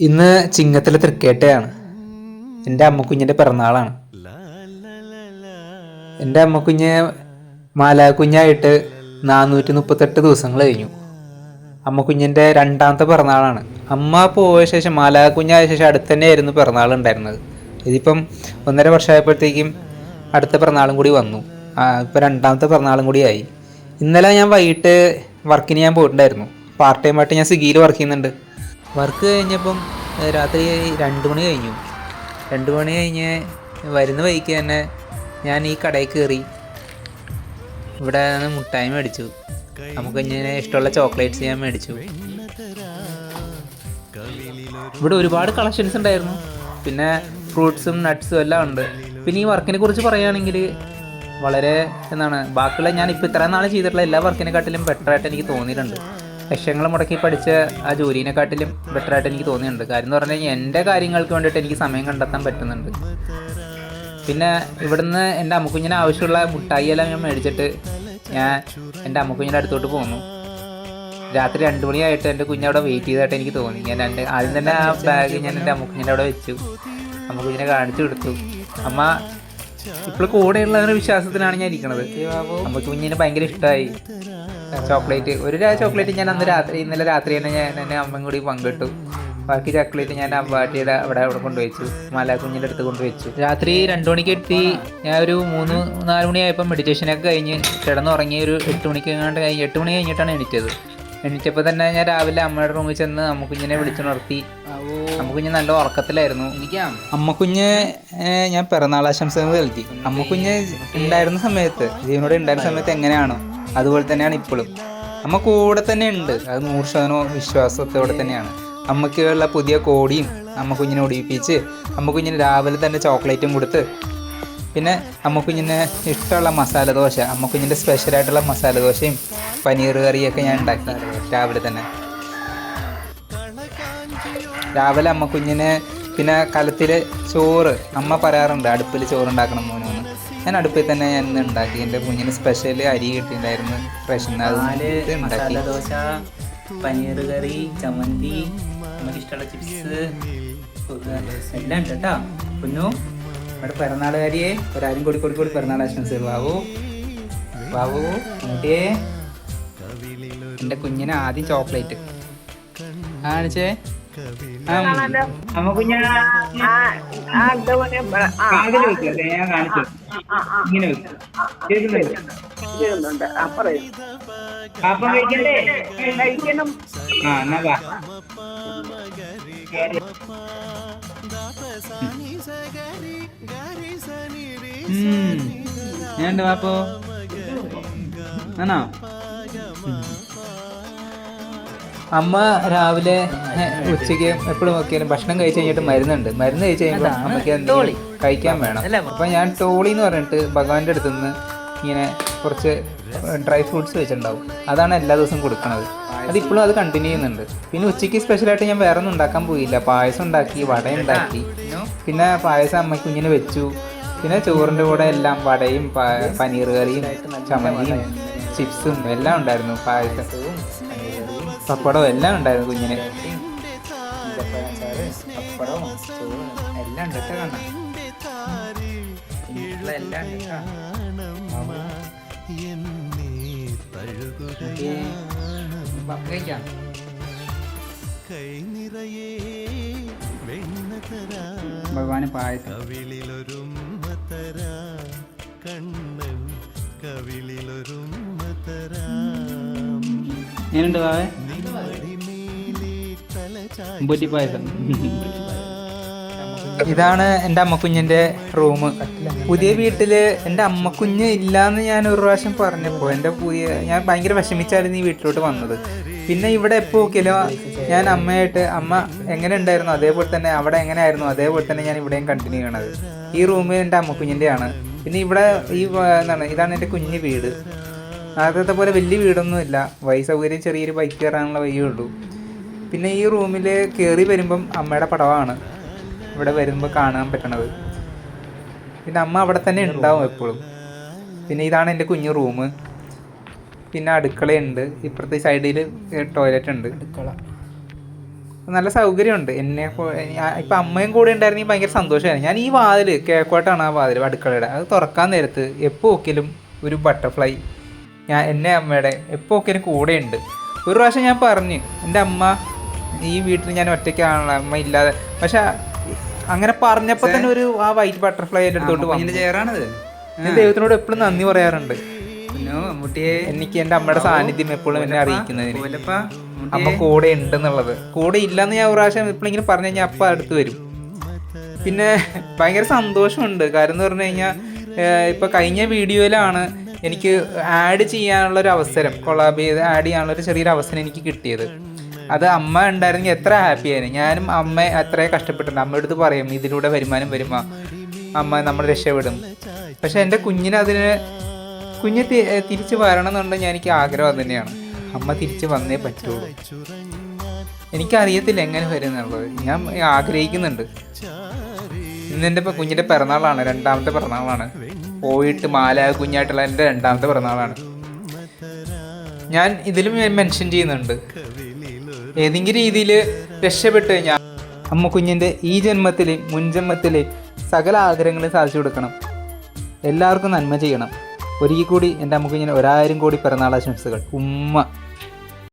ഇന്ന് ചിങ്ങത്തിലെ തൃക്കേട്ടയാണ്. എൻ്റെ അമ്മക്കുഞ്ഞിൻ്റെ പിറന്നാളാണ്. എൻ്റെ അമ്മക്കുഞ്ഞ് മാലാകുഞ്ഞായിട്ട് 438 ദിവസങ്ങൾ കഴിഞ്ഞു. അമ്മക്കുഞ്ഞിൻ്റെ രണ്ടാമത്തെ പിറന്നാളാണ്. അമ്മ പോയ ശേഷം മാലാകുഞ്ഞായ ശേഷം അടുത്ത് തന്നെയായിരുന്നു പിറന്നാൾ ഉണ്ടായിരുന്നത്. ഇതിപ്പം 1.5 വർഷമായപ്പോഴത്തേക്കും അടുത്ത പിറന്നാളും കൂടി വന്നു. ഇപ്പം രണ്ടാമത്തെ പിറന്നാളും കൂടി ആയി. ഇന്നലെ ഞാൻ വൈകിട്ട് വർക്കിന് ഞാൻ പോയിട്ടുണ്ടായിരുന്നു. പാർട്ട് ടൈമായിട്ട് ഞാൻ സ്വിഗ്ഗിയിൽ വർക്ക് ചെയ്യുന്നുണ്ട്. വർക്ക് കഴിഞ്ഞപ്പം രാത്രി 2 മണി കഴിഞ്ഞു. 2 മണി കഴിഞ്ഞ് വരുന്ന വഴിക്ക് തന്നെ ഞാൻ ഈ കടയിൽ കയറി. ഇവിടെ നിന്ന് മുട്ടായി മേടിച്ചു. നമുക്ക് ഇങ്ങനെ ഇഷ്ടമുള്ള ചോക്ലേറ്റ്സ് ഞാൻ മേടിച്ചു. ഇവിടെ ഒരുപാട് കളക്ഷൻസ് ഉണ്ടായിരുന്നു. പിന്നെ ഫ്രൂട്ട്സും നട്ട്സും എല്ലാം ഉണ്ട്. പിന്നെ ഈ വർക്കിനെ കുറിച്ച് പറയുകയാണെങ്കിൽ വളരെ ബാക്കിയുള്ള ഞാനിപ്പോൾ ഇത്രയും നാൾ ചെയ്തിട്ടുള്ള എല്ലാ വർക്കിനെക്കാട്ടിലും ബെറ്ററായിട്ട് എനിക്ക് തോന്നിയിട്ടുണ്ട്. ലക്ഷങ്ങൾ മുടക്കി പഠിച്ച ആ ജോലിനെക്കാട്ടിലും ബെറ്ററായിട്ട് എനിക്ക് തോന്നിയിട്ടുണ്ട്. കാര്യം എന്ന് പറഞ്ഞു കഴിഞ്ഞാൽ എൻ്റെ കാര്യങ്ങൾക്ക് വേണ്ടിയിട്ട് എനിക്ക് സമയം കണ്ടെത്താൻ പറ്റുന്നുണ്ട്. പിന്നെ ഇവിടുന്ന് എൻ്റെ അമ്മക്കുഞ്ഞിന് ആവശ്യമുള്ള മുട്ടായി എല്ലാം ഞാൻ മേടിച്ചിട്ട് ഞാൻ എൻ്റെ അമ്മക്കുഞ്ഞിൻ്റെ അടുത്തോട്ട് പോന്നു. രാത്രി 2 മണിയായിട്ട് എൻ്റെ കുഞ്ഞവിടെ വെയിറ്റ് ചെയ്തതായിട്ട് എനിക്ക് തോന്നി. ഞാൻ ആദ്യം തന്നെ ആ ബാഗ് ഞാൻ എൻ്റെ അമ്മക്കുഞ്ഞിൻ്റെ അവിടെ വെച്ചു. അമ്മക്കുഞ്ഞിനെ കാണിച്ചു കൊടുത്തു. അമ്മ ഇപ്പോൾ കൂടെയുള്ള ഒരു വിശ്വാസത്തിലാണ് ഞാൻ ഇരിക്കുന്നത്. അമ്മക്കുഞ്ഞിന് ഭയങ്കര ഇഷ്ടമായി ചോക്ലേറ്റ്. ഒരു ചോക്ലേറ്റ് ഞാൻ ഇന്നലെ രാത്രി തന്നെ ഞാൻ എൻ്റെ അമ്മയും കൂടി പങ്കിട്ടു. ബാക്കി ചോക്ലേറ്റ് ഞാൻ അമ്പാട്ടിയുടെ അവിടെ കൊണ്ടുവച്ചു. മാലാകുഞ്ഞിൻ്റെ അടുത്ത് കൊണ്ടുവച്ചു. രാത്രി 2 മണിക്ക് എത്തി. ഞാൻ ഒരു 3-4 മണിയായപ്പോൾ മെഡിറ്റേഷനൊക്കെ കഴിഞ്ഞ് കിടന്നുറങ്ങി. ഒരു 8 മണിക്ക് എങ്ങാണ്ട് 8 മണി കഴിഞ്ഞിട്ടാണ് എണീറ്റത്. എണീറ്റപ്പോൾ തന്നെ ഞാൻ രാവിലെ അമ്മയുടെ റൂമിൽ ചെന്ന് അമ്മക്കുഞ്ഞിനെ വിളിച്ചുണർത്തി. അമ്മക്കുഞ്ഞ് നല്ല ഉറക്കത്തിലായിരുന്നു. അമ്മക്കുഞ്ഞ് ഞാൻ പിറന്നാളാശംസകൾ നൽകി. അമ്മക്കുഞ്ഞ് ഉണ്ടായിരുന്ന സമയത്ത്, ജീവനോടെ ഉണ്ടായിരുന്ന സമയത്ത് എങ്ങനെയാണോ അതുപോലെ തന്നെയാണ് ഇപ്പോഴും. അമ്മ കൂടെ തന്നെ ഉണ്ട്. അത് 100% വിശ്വാസത്തോടെ തന്നെയാണ്. അമ്മയ്ക്കുള്ള പുതിയ കോടിയും അമ്മക്കുഞ്ഞിനെ ഒടിപ്പിച്ച് അമ്മക്കുഞ്ഞിന് രാവിലെ തന്നെ ചോക്ലേറ്റും കൊടുത്ത്, പിന്നെ അമ്മക്കുഞ്ഞിന് ഇഷ്ടമുള്ള മസാല ദോശ, അമ്മക്കുഞ്ഞിൻ്റെ സ്പെഷ്യലായിട്ടുള്ള മസാല ദോശയും പനീർ കറിയൊക്കെ ഞാൻ ഉണ്ടാക്കി രാവിലെ തന്നെ. രാവിലെ അമ്മക്കുഞ്ഞിന് പിന്നെ കലത്തിൽ ചോറ് അമ്മ പറയാറുണ്ട്, അടുപ്പിൽ ചോറുണ്ടാക്കണം മോനെന്ന്. ഞാൻ അടുപ്പിൽ തന്നെ ഞാൻ ഇന്ന് ഉണ്ടാക്കി. എൻ്റെ കുഞ്ഞിന് സ്പെഷ്യൽ അരി കിട്ടിയിട്ടുണ്ടായിരുന്നു റേഷൻ, അത് ഉണ്ടാക്കി. ദോശ, പനീർ കറി, ചമ്മന്തി, നമുക്ക് ഇഷ്ടമുള്ള ചിപ്സ് എല്ലാം ഉണ്ട് കേട്ടോ. കുഞ്ഞു ഇവിടെ പിറന്നാളുകാരിയെ ഒരാരും കൂടി പിറന്നാൾ ആശംസകൾ. ബാബു അങ്ങോട്ടേ. എൻ്റെ കുഞ്ഞിന് ആദ്യം ചോക്ലേറ്റ് കാണിച്ചേ. അമ്മ കുഞ്ഞ ഞാൻ കാണിച്ചു. ഇങ്ങനെ വെക്കും. കേൾക്കുന്നുണ്ട്. അപ്പം കഴിക്കണ്ടേ? എന്നാ വാ. ഞാനുണ്ട് വാപ്പോ. ആണോ? അമ്മ രാവിലെ ഉച്ചയ്ക്ക് എപ്പോഴും നോക്കിയാലും ഭക്ഷണം കഴിച്ച് കഴിഞ്ഞിട്ട് മരുന്ന് കഴിച്ച് കഴിയുമ്പോൾ അമ്മയ്ക്ക് എന്തെങ്കിലും കഴിക്കാൻ വേണം. അപ്പം ഞാൻ ടോളി എന്ന് പറഞ്ഞിട്ട് ഭഗവാന്റെ അടുത്ത് നിന്ന് ഇങ്ങനെ കുറച്ച് ഡ്രൈ ഫ്രൂട്ട്സ് വെച്ചിട്ടുണ്ടാവും. അതാണ് എല്ലാ ദിവസവും കൊടുക്കുന്നത്. അതിപ്പോഴും അത് കണ്ടിന്യൂ ചെയ്യുന്നുണ്ട്. പിന്നെ ഉച്ചയ്ക്ക് സ്പെഷ്യലായിട്ട് ഞാൻ വേറെ ഒന്നും ഉണ്ടാക്കാൻ പോയില്ല. പായസം ഉണ്ടാക്കി, വട ഉണ്ടാക്കി. പിന്നെ പായസം അമ്മയ്ക്ക് കുഞ്ഞിന് വെച്ചു. പിന്നെ ചോറിൻ്റെ കൂടെ എല്ലാം വടയും പനീർ കറിയും ചമ്മന്തിയും ചിപ്സും എല്ലാം ഉണ്ടായിരുന്നു. പായസവും പപ്പടവും എല്ലാം ഉണ്ടായിരുന്നു കുഞ്ഞിന്. പപ്പടവും ചോറും എല്ലാം ഉണ്ട് കേട്ടോ. കാണാം എല്ലാം കഴിക്കാം. ഭഗവാന് പായസം. ഞാനുണ്ട് വാവേ പായസം. ഇതാണ് എൻ്റെ അമ്മക്കുഞ്ഞിൻ്റെ റൂം. പുതിയ വീട്ടിൽ എൻ്റെ അമ്മക്കുഞ്ഞ് ഇല്ലയെന്ന് ഞാൻ ഒരു പ്രാവശ്യം പറഞ്ഞപ്പോൾ ഞാൻ ഭയങ്കര വിഷമിച്ചായിരുന്നു ഈ വീട്ടിലോട്ട് വന്നത്. പിന്നെ ഇവിടെ എപ്പോൾ നോക്കിയാലും ഞാൻ അമ്മ എങ്ങനെ ഉണ്ടായിരുന്നു അതേപോലെ തന്നെ, അവിടെ എങ്ങനെയായിരുന്നു അതേപോലെ തന്നെ ഞാൻ ഇവിടെയും കണ്ടിന്യൂ ചെയ്യണത്. ഈ റൂം എൻ്റെ അമ്മക്കുഞ്ഞിൻ്റെയാണ്. പിന്നെ ഇവിടെ ഇതാണ് എൻ്റെ കുഞ്ഞ് വീട്. ആദ്യത്തെ പോലെ വലിയ വീടൊന്നുമില്ല. വഴി സൗകര്യം ചെറിയൊരു ബൈക്ക് കയറാനുള്ള വഴിയേ ഉള്ളൂ. പിന്നെ ഈ റൂമിൽ കയറി വരുമ്പം അമ്മയുടെ പടമാണ് ഇവിടെ വരുമ്പോൾ കാണാൻ പറ്റണത്. പിന്നെ അമ്മ അവിടെ തന്നെ ഉണ്ടാവും എപ്പോഴും. പിന്നെ ഇതാണ് എൻ്റെ കുഞ്ഞു റൂം. പിന്നെ അടുക്കളയുണ്ട്. ഇപ്പുറത്തെ സൈഡിൽ ടോയ്ലറ്റ് ഉണ്ട്. അടുക്കള നല്ല സൗകര്യമുണ്ട്. ഇപ്പം അമ്മയും കൂടെ ഉണ്ടായിരുന്നെങ്കിൽ ഭയങ്കര സന്തോഷമായിരുന്നു. ഞാൻ ഈ വാതിൽ കിഴക്കോട്ടാണ്, ആ വാതിൽ അടുക്കളയുടെ, അത് തുറക്കാൻ നേരത്ത് എപ്പോൾ ഒക്കെയും ഒരു ബട്ടർഫ്ലൈ എന്നെ അമ്മയുടെ എപ്പോൾ ഒക്കെയും കൂടെയുണ്ട്. ഒരു പ്രാവശ്യം ഞാൻ പറഞ്ഞു, എൻ്റെ അമ്മ ഈ വീട്ടിൽ ഞാൻ ഒറ്റയ്ക്കാണല്ലോ, അമ്മ ഇല്ലാതെ. പക്ഷെ അങ്ങനെ പറഞ്ഞപ്പോൾ തന്നെ ആ വൈറ്റ് ബട്ടർഫ്ലൈ എൻ്റെ അടുത്തോട്ട് വന്നു. ചെയറാണത്. ഞാൻ ദൈവത്തിനോട് എപ്പോഴും നന്ദി പറയാറുണ്ട്. എനിക്ക് എൻ്റെ അമ്മയുടെ സാന്നിധ്യം എപ്പോഴും എന്നെ അറിയിക്കുന്നതിന്, അമ്മ കൂടെ ഉണ്ടെന്നുള്ളത്. കൂടെ ഇല്ലെന്ന് ഞാൻ ഒരു പ്രാവശ്യം എപ്പോഴെങ്കിലും പറഞ്ഞു കഴിഞ്ഞാൽ അപ്പം അടുത്ത് വരും. പിന്നെ ഭയങ്കര സന്തോഷമുണ്ട്. കാര്യം എന്ന് പറഞ്ഞു കഴിഞ്ഞാൽ ഇപ്പം കഴിഞ്ഞ വീഡിയോയിലാണ് എനിക്ക് ആഡ് ചെയ്യാനുള്ളൊരു അവസരം, കൊളാബ് ചെയ്ത് ആഡ് ചെയ്യാനുള്ളൊരു ചെറിയൊരു അവസരം എനിക്ക് കിട്ടിയത്. അത് അമ്മ ഉണ്ടായിരുന്നെങ്കിൽ എത്ര ഹാപ്പി ആയിരുന്നു. ഞാനും അമ്മ അത്രയും കഷ്ടപ്പെട്ടിട്ടുണ്ട്. അമ്മയുടെ അടുത്ത് പറയും ഇതിലൂടെ വരുമാനം വരുമോ, അമ്മ നമ്മൾ രക്ഷപ്പെടും. പക്ഷെ എൻ്റെ കുഞ്ഞ് തിരിച്ച് വരണം എന്നുണ്ടെങ്കിൽ എനിക്ക് ആഗ്രഹം അത് തന്നെയാണ്. അമ്മ തിരിച്ച് വന്നേ പറ്റുള്ളൂ. എനിക്കറിയത്തില്ല എങ്ങനെ വരും എന്നുള്ളത്. ഞാൻ ആഗ്രഹിക്കുന്നുണ്ട്. ഇന്നെൻ്റെ കുഞ്ഞിൻ്റെ പിറന്നാളാണ്, 2ാമത്തെ പിറന്നാളാണ്. പോയിട്ട് മാലായ കുഞ്ഞായിട്ടുള്ള എൻ്റെ 2ാമത്തെ പിറന്നാളാണ്. ഞാൻ ഇതിലും മെൻഷൻ ചെയ്യുന്നുണ്ട്, ഏതെങ്കിലും രീതിയിൽ രക്ഷപ്പെട്ട് കഴിഞ്ഞാൽ അമ്മ കുഞ്ഞിൻ്റെ ഈ ജന്മത്തിൽ മുൻജന്മത്തിൽ സകല ആഗ്രഹങ്ങളും സാധിച്ചു കൊടുക്കണം. എല്ലാവർക്കും നന്മ ചെയ്യണം. ഒരിക്കൽ കൂടി എൻ്റെ അമ്മ കുഞ്ഞിന് 1000 കോടി പിറന്നാൾ ആശംസകൾ. ഉമ്മ.